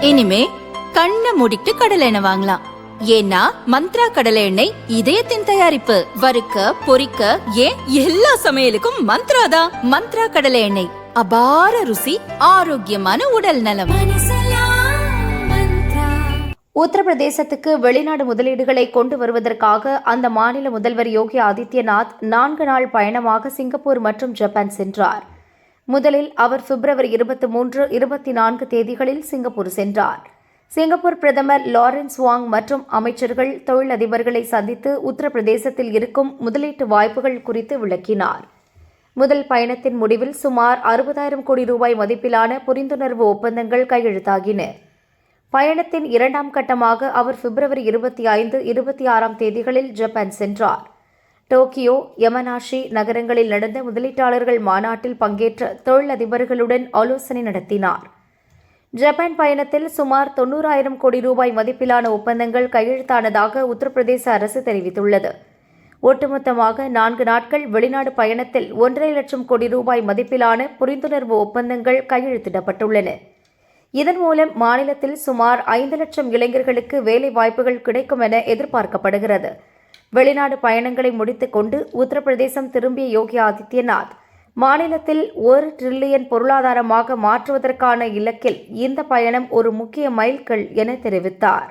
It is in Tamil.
இனிமே கண்ணை மூடிட்டு கடலை எண்ணெய் வாங்கலாம். ஏன்னா மந்த்ரா கடலை எண்ணெய் இதயத்தின் தயாரிப்பு. வறுக்க பொரிக்க ஏன் எல்லா சமையலுக்கும் மந்த்ரா தான். மந்த்ரா கடலை எண்ணெய், அபார ருசி, ஆரோக்கியமான உடல் நலம். உத்தரப்பிரதேசத்துக்கு வெளிநாடு முதலீடுகளை கொண்டு வருவதற்காக அந்த மாநில முதல்வர் யோகி ஆதித்யநாத் 4 நாள் பயணமாக சிங்கப்பூர் மற்றும் ஜப்பான் சென்றார். முதலில் அவர் பிப்ரவரி 23, 24 தேதிகளில் சிங்கப்பூர் சென்றார். சிங்கப்பூர் பிரதமர் லாரன்ஸ் வாங் மற்றும் அமைச்சர்கள், தொழிலதிபர்களை சந்தித்து உத்தரப்பிரதேசத்தில் இருக்கும் முதலீட்டு வாய்ப்புகள் குறித்து விளக்கினார். முதல் பயணத்தின் முடிவில் சுமார் 60,000 கோடி ரூபாய் மதிப்பிலான புரிந்துணர்வு ஒப்பந்தங்கள் கையெழுத்தாகின. பயணத்தின் 2ஆம் கட்டமாக அவர் பிப்ரவரி 25, 26 தேதிகளில் ஜப்பான் சென்றார். டோக்கியோ, யமனாஷி நகரங்களில் நடந்த முதலீட்டாளர்கள் மாநாட்டில் பங்கேற்ற தொழிலதிபர்களுடன் ஆலோசனை நடத்தினார். ஜப்பான் பயணத்தில் சுமார் 90,000 கோடி ரூபாய் மதிப்பிலான ஒப்பந்தங்கள் கையெழுத்தானதாக உத்தரப்பிரதேச அரசு தெரிவித்துள்ளது. ஒட்டுமொத்தமாக 4 நாட்கள் வெளிநாடு பயணத்தில் 1,50,000 லட்சம் கோடி ரூபாய் மதிப்பிலான புரிந்துணர்வு ஒப்பந்தங்கள் கையெழுத்திடப்பட்டுள்ளன. இதன் மூலம் மாநிலத்தில் சுமார் 5 லட்சம் இளைஞர்களுக்கு வேலை வாய்ப்புகள் கிடைக்கும் என எதிர்பார்க்கப்படுகிறது. வெளிநாடு பயணங்களை முடித்துக் கொண்டு உத்தரப்பிரதேசம் திரும்பிய யோகி ஆதித்யநாத் மாநிலத்தில் 1 டிரில்லியன் பொருளாதாரமாக மாற்றுவதற்கான இலக்கில் இந்த பயணம் ஒரு முக்கிய மைல்கல் என தெரிவித்தார்.